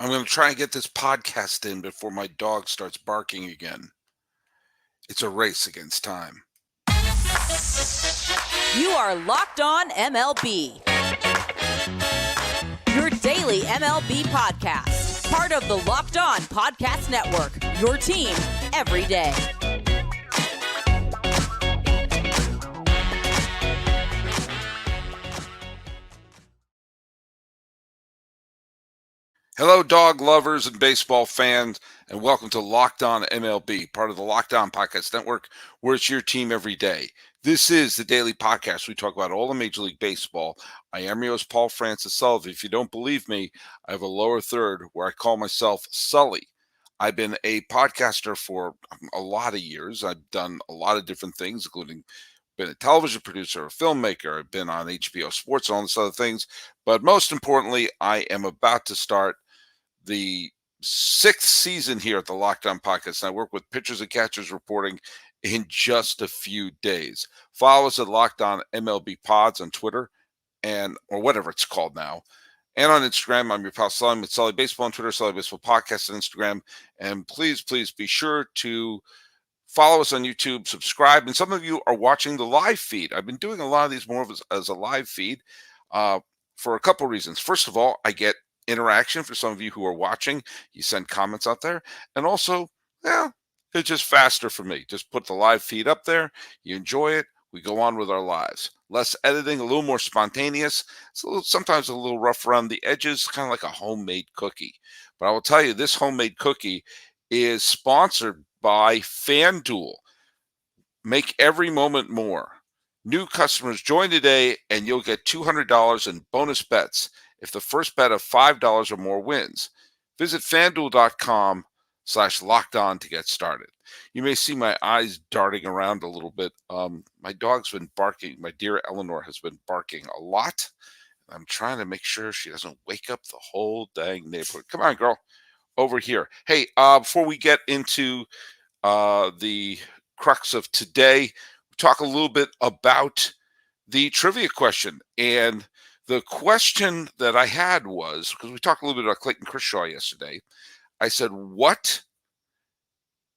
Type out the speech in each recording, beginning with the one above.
I'm going to try and get this podcast in before my dog starts barking again. It's a race against time. You are Locked On MLB, your daily MLB podcast. Part of the Locked On Podcast Network, your team every day. Hello, dog lovers and baseball fans, and welcome to Locked On MLB, part of the Locked On Podcast Network, where it's your team every day. This is the daily podcast. We talk about all of Major League Baseball. I am your host, Paul Francis Sullivan. If you don't believe me, I have a lower third where I call myself Sully. I've been a podcaster for a lot of years. I've done a lot of different things, including been a television producer, a filmmaker. I've been on HBO Sports and all this other things. But most importantly, I am about to start the sixth season here at the Locked On Podcast, and I work with pitchers and catchers reporting in just a few days. Follow us at Locked On MLB Pods on Twitter or whatever it's called now. And on Instagram, I'm your pal Sully with Sully Baseball on Twitter, Sully Baseball Podcast on Instagram. And please be sure to follow us on YouTube, subscribe. And some of you are watching the live feed. I've been doing a lot of these more as a live feed for a couple reasons. First of all, I get interaction for some of you who are watching. You send comments out there, and also it's just faster for me. Just put the live feed up there, you enjoy it, we go on with our lives. Less editing, a little more spontaneous. It's sometimes a little rough around the edges, kind of like a homemade cookie. But I will tell you, this homemade cookie is sponsored by FanDuel. Make every moment more. New customers join today and you'll get $200 in bonus bets if the first bet of $5 or more wins. Visit FanDuel.com/lockedon to get started. You may see my eyes darting around a little bit. My dog's been barking. My dear Eleanor has been barking a lot. I'm trying to make sure she doesn't wake up the whole dang neighborhood. Come on, girl, over here. Hey, before we get into the crux of today, we talk a little bit about the trivia question. And the question that I had was, because we talked a little bit about Clayton Kershaw yesterday, I said, what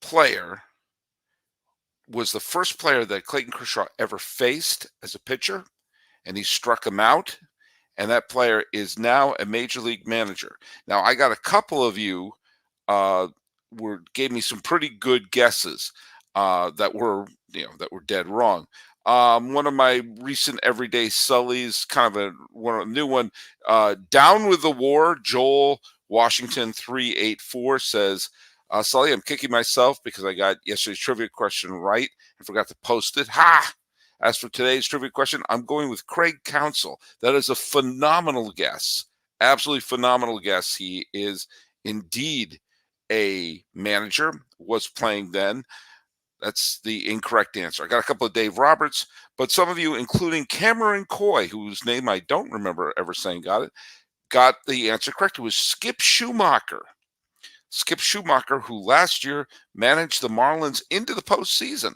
player was the first player that Clayton Kershaw ever faced as a pitcher, and he struck him out, and that player is now a major league manager. Now, I got a couple of you gave me some pretty good guesses that were dead wrong. One of my recent everyday Sullies, kind of a new one. Down with the war, Joel Washington 384 says, Sully, I'm kicking myself because I got yesterday's trivia question right and forgot to post it. Ha! As for today's trivia question, I'm going with Craig Counsell. That is a phenomenal guess. Absolutely phenomenal guess. He is indeed a manager, was playing then. That's the incorrect answer. I got a couple of Dave Roberts, but some of you, including Cameron Coy, whose name I don't remember ever saying got the answer correct. It was Skip Schumacher. Skip Schumacher, who last year managed the Marlins into the postseason.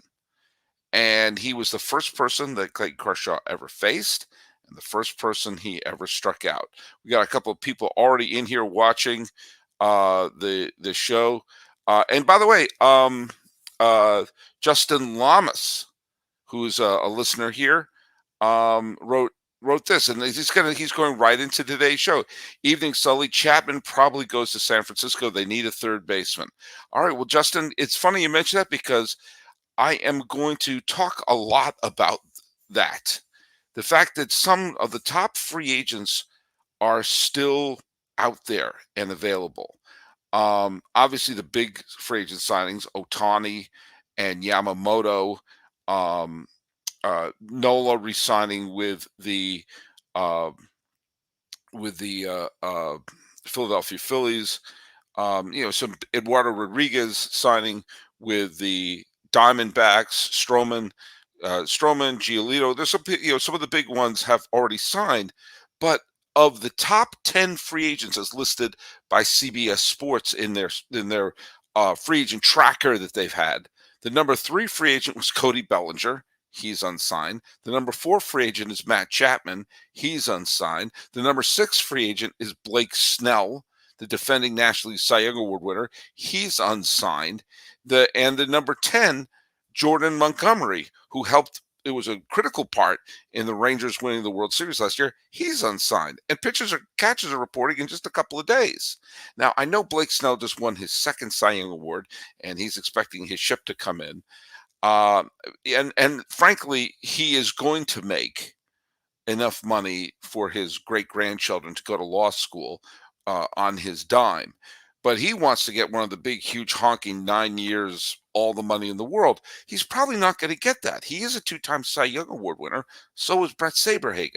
And he was the first person that Clayton Kershaw ever faced and the first person he ever struck out. We got a couple of people already in here watching the show. And by the way, Justin Lamas, who's a listener here, wrote this, and he's going right into today's show. Evening, Sully. Chapman probably goes to San Francisco. They need a third baseman. All right, well, Justin, it's funny you mentioned that because I am going to talk a lot about that. The fact that some of the top free agents are still out there and available. Obviously, the big free agent signings, Ohtani and Yamamoto, Nola re-signing with the Philadelphia Phillies. Some Eduardo Rodriguez signing with the Diamondbacks, Stroman, Giolito. There's some of the big ones have already signed, but of the top 10 free agents as listed by CBS Sports in their free agent tracker that they've had, the number 3 free agent was Cody Bellinger. He's unsigned. The number 4 free agent is Matt Chapman. He's unsigned. The number 6 free agent is Blake Snell. the defending National League Cy Young Award winner, he's unsigned. The number 10, Jordan Montgomery, who helped. It was a critical part in the Rangers winning the World Series last year. He's unsigned, and catchers are reporting in just a couple of days. Now, I know Blake Snell just won his second Cy Young Award, and he's expecting his ship to come in. And frankly, he is going to make enough money for his great grandchildren to go to law school on his dime. But he wants to get one of the big, huge, honking 9 years, all the money in the world. He's probably not going to get that. He is a two-time Cy Young Award winner. So is Brett Saberhagen.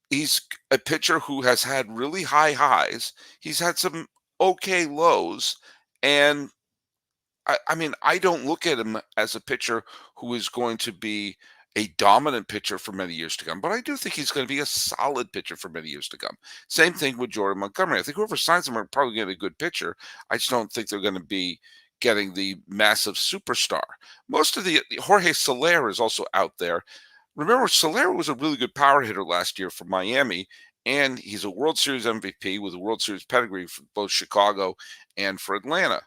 He's a pitcher who has had really high highs. He's had some okay lows. And I mean, I don't look at him as a pitcher who is going to be a dominant pitcher for many years to come, but I do think he's going to be a solid pitcher for many years to come. Same thing with Jordan Montgomery. I think whoever signs him are probably going to be a good pitcher. I just don't think they're going to be getting the massive superstar. Most of the Jorge Soler is also out there. Remember, Soler was a really good power hitter last year for Miami, and he's a World Series MVP with a World Series pedigree for both Chicago and for Atlanta.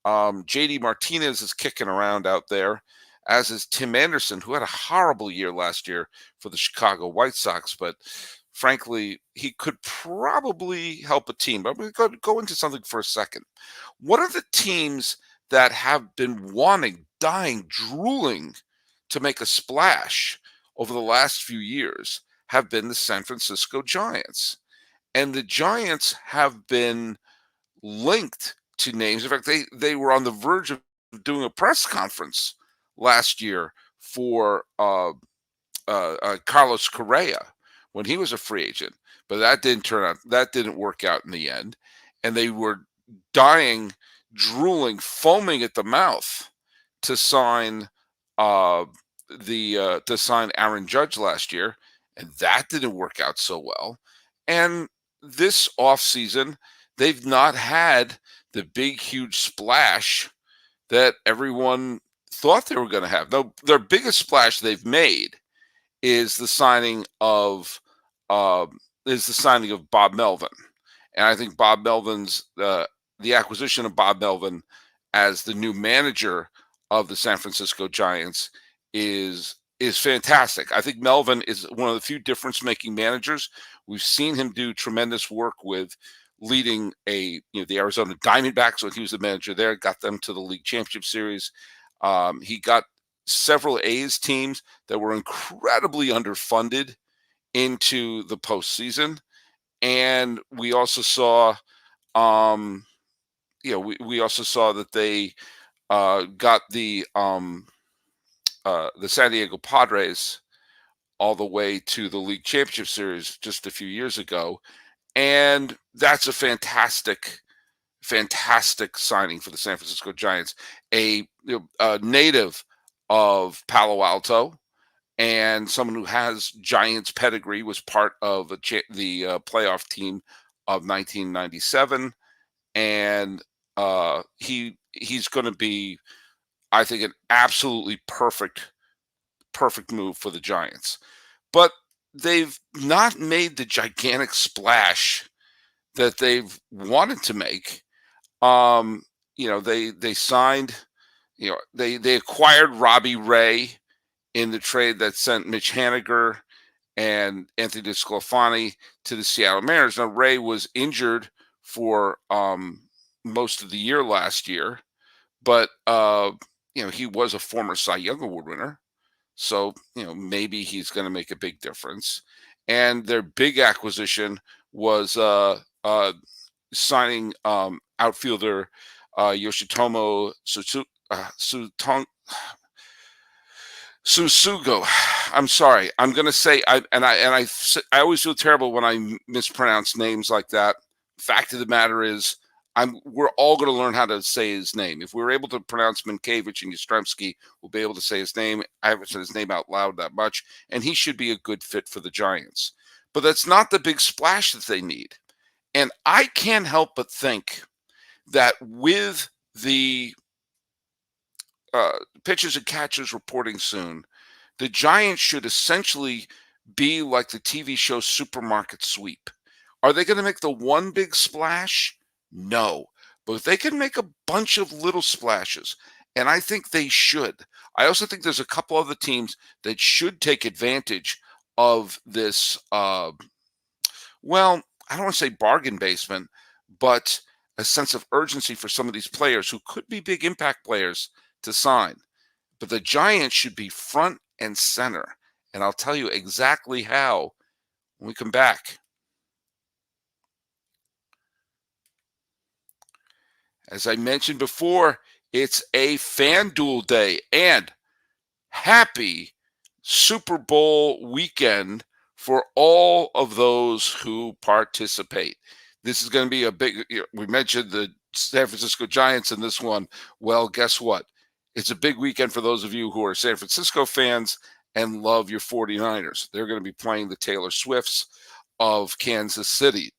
JD Martinez is kicking around out there, as is Tim Anderson, who had a horrible year last year for the Chicago White Sox. But frankly, he could probably help a team. But I'm going to go into something for a second. What are the teams that have been wanting, dying, drooling to make a splash over the last few years? Have been the San Francisco Giants. And the Giants have been linked to names. In fact, they were on the verge of doing a press conference last year for Carlos Correa when he was a free agent, but that didn't work out in the end. And they were dying, drooling, foaming at the mouth to sign Aaron Judge last year, and that didn't work out so well. And this offseason, they've not had the big, huge splash that everyone thought they were going to have. No, their biggest splash they've made is the signing of Bob Melvin, and I think Bob Melvin's the acquisition of Bob Melvin as the new manager of the San Francisco Giants is fantastic. I think Melvin is one of the few difference-making managers. We've seen him do tremendous work with leading the Arizona Diamondbacks when he was the manager there, got them to the League Championship Series. He got several A's teams that were incredibly underfunded into the postseason. And we also saw, we also saw that they got the San Diego Padres all the way to the League Championship Series just a few years ago. And that's a fantastic signing for the San Francisco Giants. A native of Palo Alto and someone who has Giants pedigree, was part of the playoff team of 1997. And he's going to be, I think, an absolutely perfect move for the Giants. But they've not made the gigantic splash that they've wanted to make. They signed, they acquired Robbie Ray in the trade that sent Mitch Haniger and Anthony DeSclafani to the Seattle Mariners. Now, Ray was injured for most of the year last year, but he was a former Cy Young Award winner. So, maybe he's going to make a big difference. And their big acquisition was signing outfielder Yoshitomo Susugo. I'm sorry. I'm going to say I always feel terrible when I mispronounce names like that. Fact of the matter is, we're all going to learn how to say his name. If we're able to pronounce Minkiewicz and Yastrzemski, we'll be able to say his name. I haven't said his name out loud that much, and he should be a good fit for the Giants. But that's not the big splash that they need. And I can't help but think that with the pitchers and catchers reporting soon, the Giants should essentially be like the TV show Supermarket Sweep, Are they going to make the one big splash? No. But they can make a bunch of little splashes, and I think they should. I also think there's a couple other teams that should take advantage of this, well, I don't want to say bargain basement, but a sense of urgency for some of these players who could be big impact players to sign. But the Giants should be front and center. And I'll tell you exactly how when we come back. As I mentioned before, it's a FanDuel day, and happy Super Bowl weekend for all of those who participate. This is going to be a big, we mentioned the San Francisco Giants in this one. Well, guess what? It's a big weekend for those of you who are San Francisco fans and love your 49ers. They're going to be playing the Taylor Swifts of Kansas City.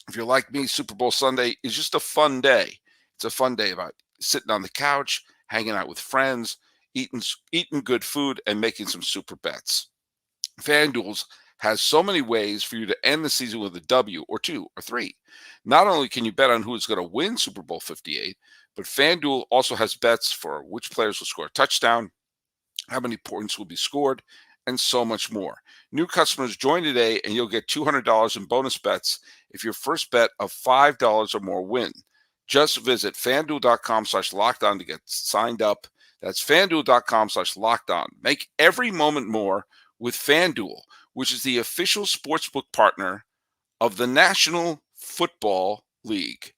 If you're like me, Super Bowl Sunday is just a fun day. It's a fun day about sitting on the couch, hanging out with friends, eating good food, and making some super bets. FanDuel has so many ways for you to end the season with a W or 2 or 3. Not only can you bet on who is going to win Super Bowl 58, but FanDuel also has bets for which players will score a touchdown, how many points will be scored, and so much more. New customers join today and you'll get $200 in bonus bets if your first bet of $5 or more win. Just visit FanDuel.com/lockedon to get signed up. That's FanDuel.com/lockedon. Make every moment more with FanDuel, which is the official sportsbook partner of the National Football League.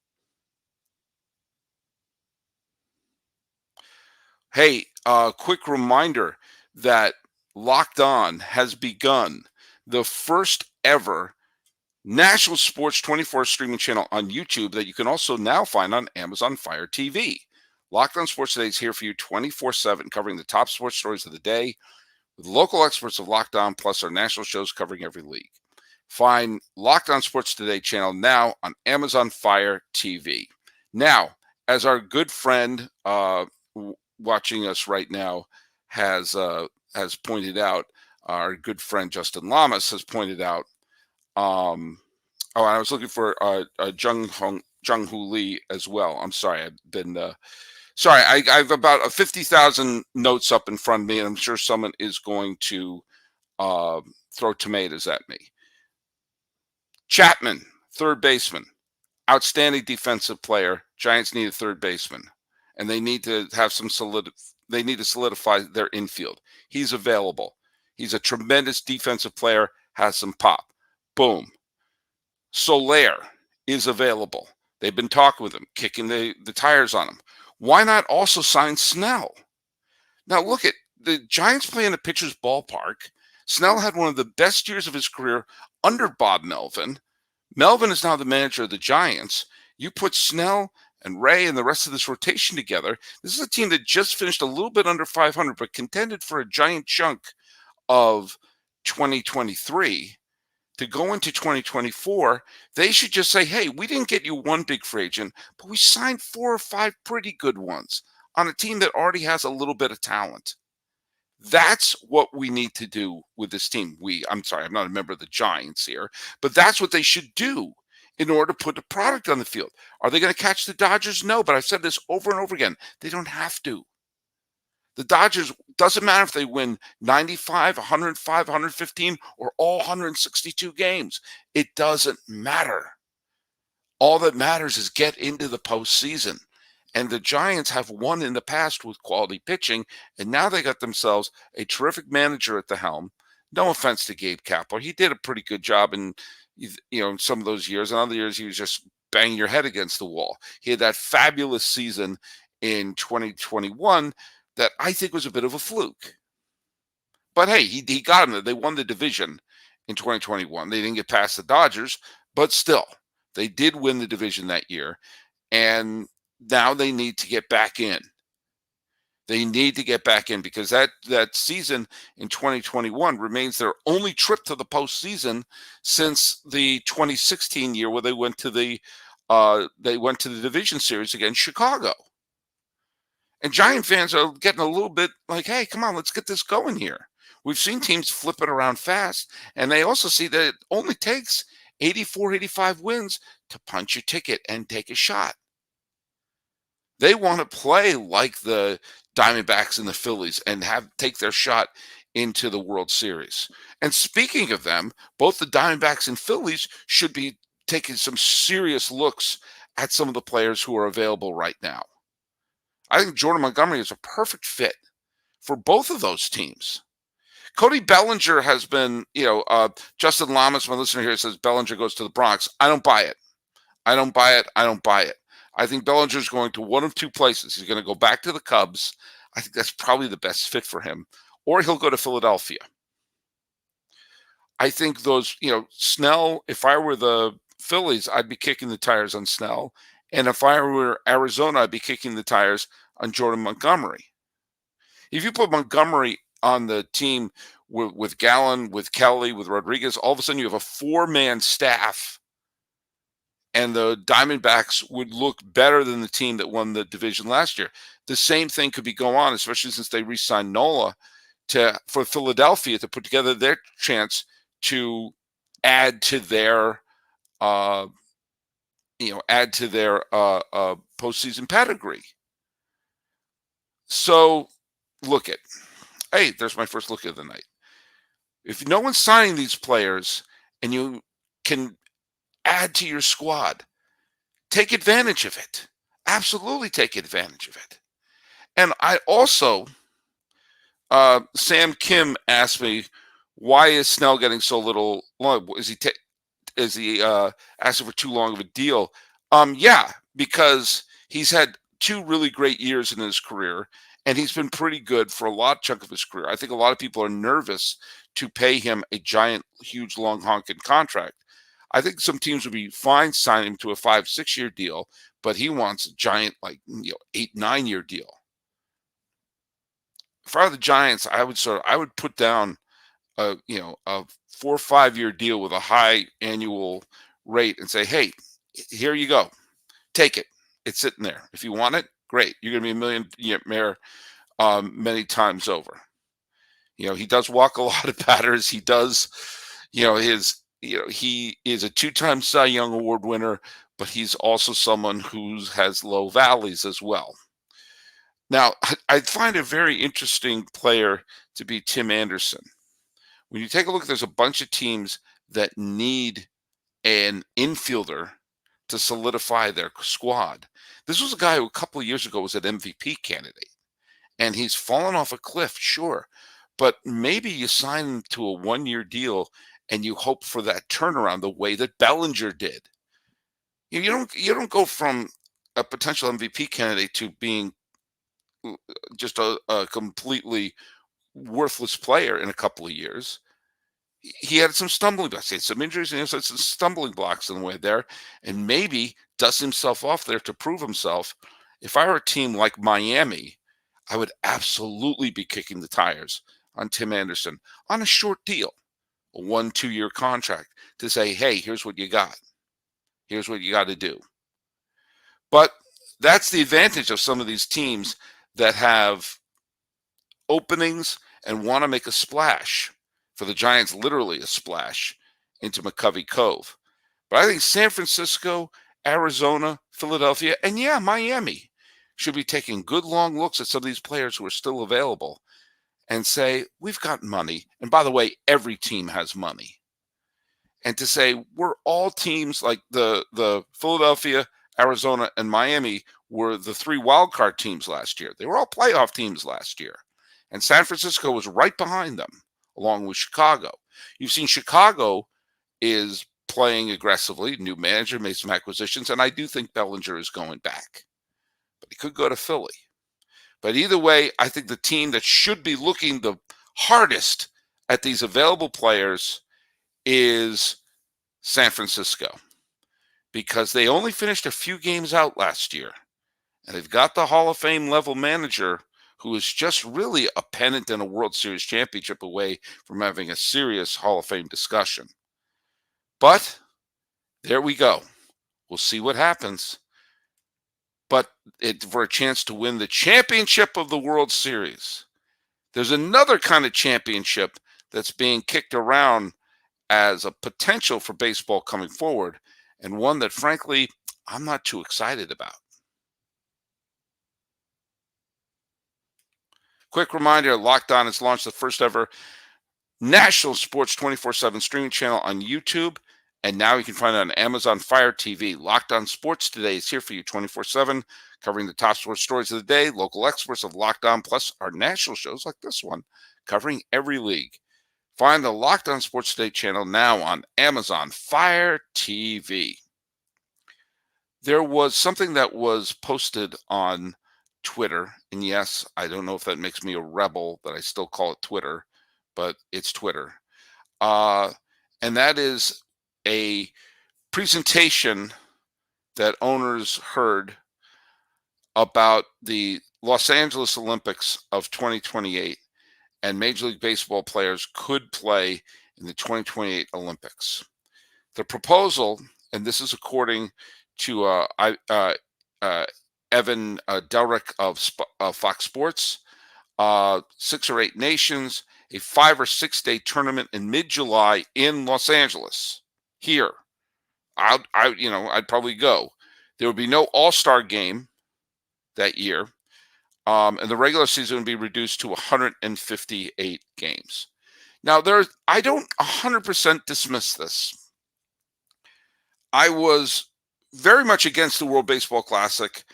Hey, quick reminder that Locked On has begun the first ever national sports 24 streaming channel on YouTube that you can also now find on Amazon Fire TV. Locked On Sports Today is here for you 24/7, covering the top sports stories of the day with local experts of Locked On, plus our national shows covering every league. Find Locked On Sports Today channel now on Amazon Fire TV. Now, as our good friend watching us right now has pointed out, our good friend Justin Lamas has pointed out. I was looking for Jung Hoo Lee as well. I'm sorry, I've been sorry. I have about 50,000 notes up in front of me, and I'm sure someone is going to throw tomatoes at me. Chapman, third baseman, outstanding defensive player. Giants need a third baseman, and they need to have some They need to solidify their infield. He's available. He's a tremendous defensive player. Has some pop. Boom. Soler is available. They've been talking with him, kicking the tires on him. Why not also sign Snell? Now look at the Giants play in a pitcher's ballpark. Snell had one of the best years of his career under Bob Melvin. Melvin is now the manager of the Giants. You put Snell and Ray and the rest of this rotation together. This is a team that just finished a little bit under 500, but contended for a giant chunk of 2023. To go into 2024, they should just say, hey, we didn't get you one big free agent, but we signed 4 or 5 pretty good ones on a team that already has a little bit of talent. That's what we need to do with this team. I'm sorry, I'm not a member of the Giants here, but that's what they should do in order to put the product on the field. Are they going to catch the Dodgers? No, but I've said this over and over again. They don't have to. The Dodgers, doesn't matter if they win 95, 105, 115, or all 162 games. It doesn't matter. All that matters is get into the postseason. And the Giants have won in the past with quality pitching, and now they got themselves a terrific manager at the helm. No offense to Gabe Kapler. He did a pretty good job in some of those years. And other years, he was just banging your head against the wall. He had that fabulous season in 2021 that I think was a bit of a fluke. But hey, he got them there. They won the division in 2021. They didn't get past the Dodgers, but still, they did win the division that year. And now they need to get back in. They need to get back in because that season in 2021 remains their only trip to the postseason since the 2016 year where they went to the division series against Chicago. And Giant fans are getting a little bit like, hey, come on, let's get this going here. We've seen teams flip it around fast, and they also see that it only takes 84, 85 wins to punch a ticket and take a shot. They want to play like the Diamondbacks and the Phillies and take their shot into the World Series. And speaking of them, both the Diamondbacks and Phillies should be taking some serious looks at some of the players who are available right now. I think Jordan Montgomery is a perfect fit for both of those teams. Cody Bellinger has been, Justin Lamas, my listener here, says Bellinger goes to the Bronx. I don't buy it. I don't buy it. I think Bellinger's going to one of two places. He's going to go back to the Cubs. I think that's probably the best fit for him. Or he'll go to Philadelphia. I think those, Snell, if I were the Phillies, I'd be kicking the tires on Snell. And if I were Arizona, I'd be kicking the tires on Jordan Montgomery. If you put Montgomery on the team with Gallen, with Kelly, with Rodriguez, all of a sudden you have a four-man staff, and the Diamondbacks would look better than the team that won the division last year. The same thing could be going on, especially since they re-signed Nola for Philadelphia to put together their chance to add to their postseason pedigree. So hey, there's my first look of the night. If no one's signing these players and you can add to your squad, take advantage of it. Absolutely take advantage of it. And I also, Sam Kim asked me, why is Snell getting so little long? Is he asking for too long of a deal? Yeah, because he's had two really great years in his career, and he's been pretty good for a chunk of his career. I think a lot of people are nervous to pay him a giant, huge, long honking contract. I think some teams would be fine signing him to a 5-6 year deal, but he wants a giant, 8-9 year deal. If I were the Giants, I would put down a 4 or 5 year deal with a high annual rate and say, hey, here you go, take it. It's sitting there. If you want it, great. You're going to be a millionaire many times over. He does walk a lot of batters. He does, he is a 2-time Cy Young Award winner, but he's also someone who has low valleys as well. Now, I find a very interesting player to be Tim Anderson. When you take a look, there's a bunch of teams that need an infielder to solidify their squad. This was a guy who a couple of years ago was an MVP candidate, and he's fallen off a cliff, sure, but maybe you sign him to a 1-year deal and you hope for that turnaround the way that Bellinger did. You don't go from a potential MVP candidate to being just a completely worthless player in a couple of years. He had some stumbling blocks, some injuries, and some stumbling blocks in the way there, and maybe dust himself off there to prove himself. If I were a team like Miami, I would absolutely be kicking the tires on Tim Anderson on a short deal, a 1-2 year contract, to say, hey, here's what you got. Here's what you got to do. But that's the advantage of some of these teams that have openings and want to make a splash. For the Giants, literally a splash into McCovey Cove. But I think San Francisco, Arizona, Philadelphia, and Miami should be taking good long looks at some of these players who are still available and say, we've got money. And by the way, every team has money. And to say we're all teams like the Philadelphia, Arizona, and Miami were the 3 wildcard teams last year. They were all playoff teams last year. And San Francisco was right behind them, along with Chicago. You've seen Chicago is playing aggressively. New manager, made some acquisitions, and I do think Bellinger is going back. But he could go to Philly. But either way, I think the team that should be looking the hardest at these available players is San Francisco, because they only finished a few games out last year, and they've got the Hall of Fame level manager who is just really a pennant and a World Series championship away from having a serious Hall of Fame discussion. But there we go. We'll see what happens. But for a chance to win the championship of the World Series, there's another kind of championship that's being kicked around as a potential for baseball coming forward, and one that, frankly, I'm not too excited about. Quick reminder, Locked On has launched the first ever national sports 24/7 streaming channel on YouTube, and now you can find it on Amazon Fire TV. Locked On Sports Today is here for you 24/7, covering the top sports stories of the day. Local experts of Locked On, plus our national shows like this one, covering every league. Find the Locked On Sports Today channel now on Amazon Fire TV. There was something that was posted on Twitter, and yes, I don't know if that makes me a rebel that I still call it Twitter, but it's Twitter. Uh, and that is a presentation that owners heard about the Los Angeles Olympics of 2028, and Major League Baseball players could play in the 2028 Olympics. The proposal, and this is according to Evan Delrick of Fox Sports, 6 or 8 nations, a 5 or 6 day tournament in mid-July in Los Angeles. Here, I'd probably go. There would be no All-Star game that year, and the regular season would be reduced to 158 games. Now, I don't 100% dismiss this. I was very much against the World Baseball Classic,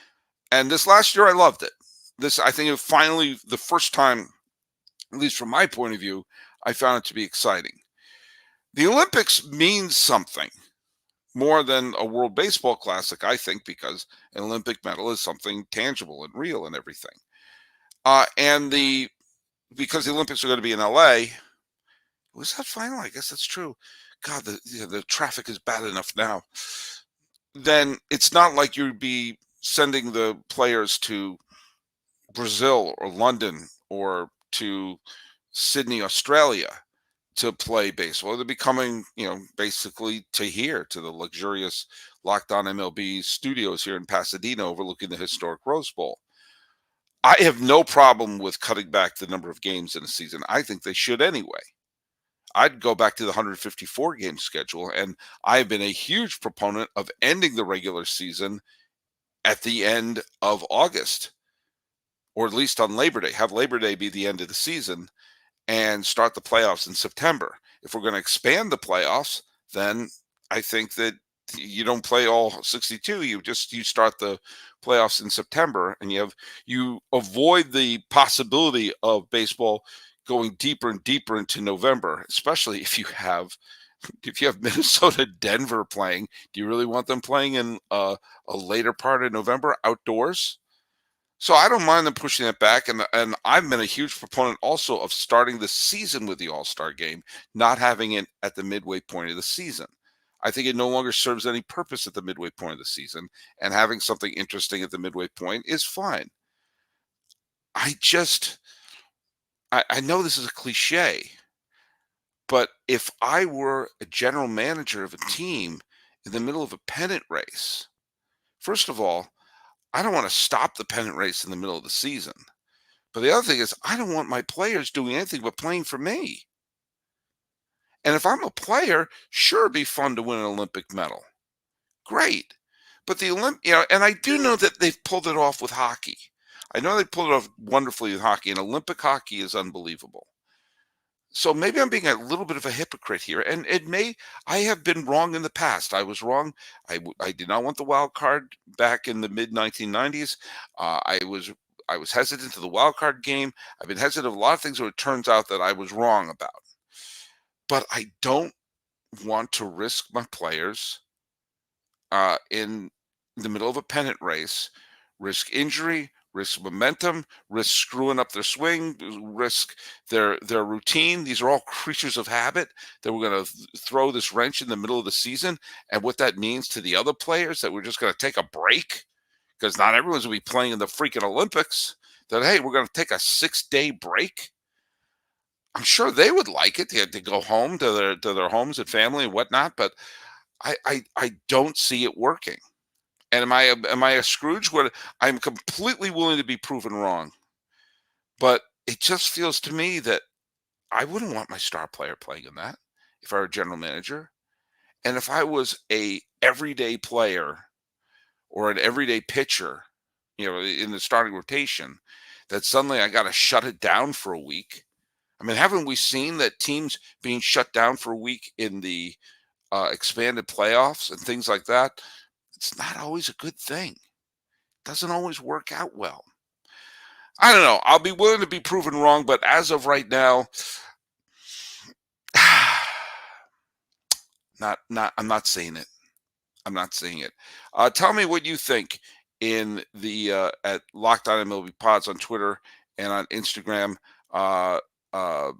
and this last year I loved it. I think it finally, the first time, at least from my point of view, I found it to be exciting. The Olympics means something more than a World Baseball Classic, I think, because an Olympic medal is something tangible and real and everything. Because the Olympics are going to be in LA, was that final? I guess that's true. God, the traffic is bad enough now. Then it's not like you'd be sending the players to Brazil or London or to Sydney, Australia to play baseball. They'll be coming, basically to here, to the luxurious Locked On MLB studios here in Pasadena overlooking the historic Rose Bowl. I have no problem with cutting back the number of games in a season. I think they should anyway. I'd go back to the 154 game schedule, and I've been a huge proponent of ending the regular season at the end of August, or at least on Labor Day. Have Labor Day be the end of the season and start the playoffs in September. If we're going to expand the playoffs, then I think that you don't play all 62. You start the playoffs in September, and you avoid the possibility of baseball going deeper and deeper into November, especially if you have Minnesota, Denver playing. Do you really want them playing in a later part of November outdoors? So I don't mind them pushing it back, and I've been a huge proponent also of starting the season with the All-Star game, not having it at the midway point of the season. I think it no longer serves any purpose at the midway point of the season, and having something interesting at the midway point is fine. I know this is a cliche, but if I were a general manager of a team in the middle of a pennant race, first of all, I don't want to stop the pennant race in the middle of the season. But the other thing is, I don't want my players doing anything but playing for me. And if I'm a player, sure, it'd be fun to win an Olympic medal. Great. But and I do know that they've pulled it off with hockey. I know they pulled it off wonderfully with hockey, and Olympic hockey is unbelievable. So maybe I'm being a little bit of a hypocrite here, and I have been wrong in the past. I was wrong. I did not want the wild card back in the mid 1990s. I was hesitant to the wild card game. I've been hesitant of a lot of things, where it turns out that I was wrong about. But I don't want to risk my players in the middle of a pennant race, risk injury, risk momentum, risk screwing up their swing, risk their routine. These are all creatures of habit that we're going to throw this wrench in the middle of the season. And what that means to the other players, that we're just going to take a break, because not everyone's going to be playing in the freaking Olympics, that, hey, we're going to take a 6-day break. I'm sure they would like it. They had to go home to their homes and family and whatnot, but I don't see it working. And am I a Scrooge? I'm completely willing to be proven wrong, but it just feels to me that I wouldn't want my star player playing in that. if I were a general manager. And if I was a everyday player or an everyday pitcher, in the starting rotation, that suddenly I got to shut it down for a week. I mean, haven't we seen that teams being shut down for a week in the expanded playoffs and things like that? It's not always a good thing. Doesn't always work out well. I don't know. I'll be willing to be proven wrong, but as of right now, I'm not seeing it. I'm not seeing it. Tell me what you think in the at Locked On MLB Pods on Twitter and on Instagram. Uh, uh,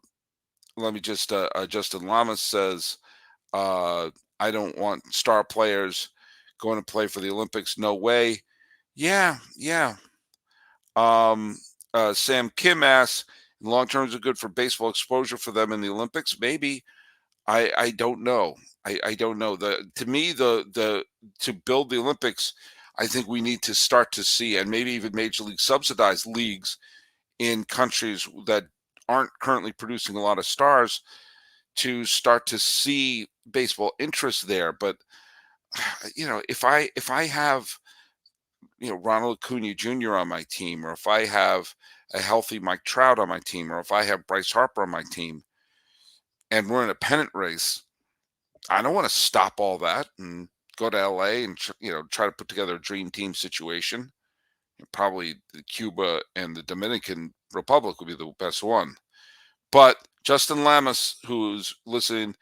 Let me just Justin Lamas says, I don't want star players going to play for the Olympics. No way. Yeah, yeah. Sam Kim asks, long terms are good for baseball exposure for them in the Olympics. Maybe. I don't know. I don't know. To me the to build the Olympics, I think we need to start to see, and maybe even major league subsidized leagues in countries that aren't currently producing a lot of stars, to start to see baseball interest there. But if I have Ronald Acuna Jr. on my team, or if I have a healthy Mike Trout on my team, or if I have Bryce Harper on my team, and we're in a pennant race, I don't want to stop all that and go to LA and try to put together a dream team situation. Probably Cuba and the Dominican Republic would be the best one. But Justin Lamas, who's listening,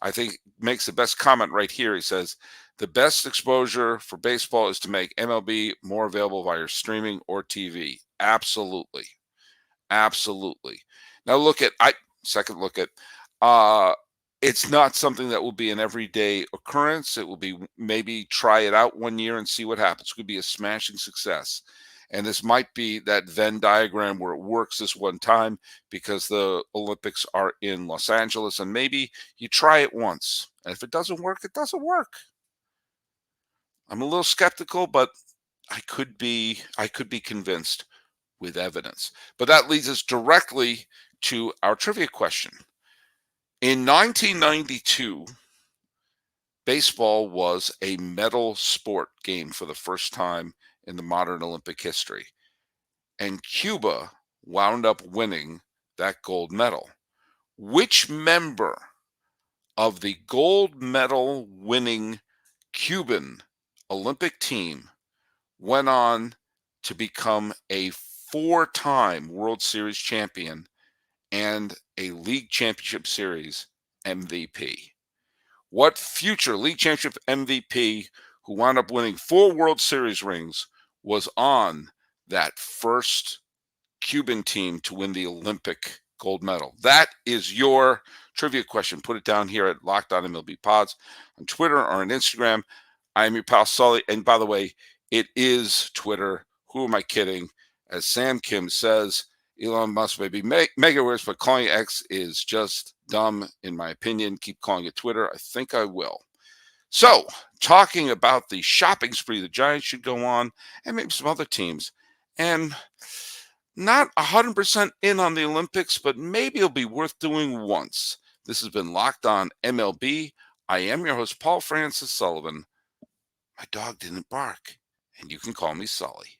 I think makes the best comment right here. He says, the best exposure for baseball is to make MLB more available via streaming or TV. Absolutely. Absolutely. Now second look at, it's not something that will be an everyday occurrence. It will be maybe try it out one year and see what happens. It could be a smashing success. And this might be that Venn diagram where it works this one time because the Olympics are in Los Angeles, and maybe you try it once. And if it doesn't work, it doesn't work. I'm a little skeptical, but I could be convinced with evidence. But that leads us directly to our trivia question. In 1992, baseball was a medal sport game for the first time in the modern Olympic history. And Cuba wound up winning that gold medal. Which member of the gold medal winning Cuban Olympic team went on to become a 4-time World Series champion and a League Championship Series MVP? What future League Championship MVP who wound up winning 4 World Series rings was on that first Cuban team to win the Olympic gold medal? That is your trivia question. Put it down here at Locked On MLB Pods on Twitter or on Instagram. I am your pal Sully. And by the way, it is Twitter. Who am I kidding? As Sam Kim says, Elon Musk may be mega worse, but calling it X is just dumb, in my opinion. Keep calling it Twitter. I think I will. So, talking about the shopping spree the Giants should go on, and maybe some other teams, and not 100% in on the Olympics, but maybe it'll be worth doing once. This has been Locked On MLB. I am your host, Paul Francis Sullivan. My dog didn't bark, and you can call me Sully.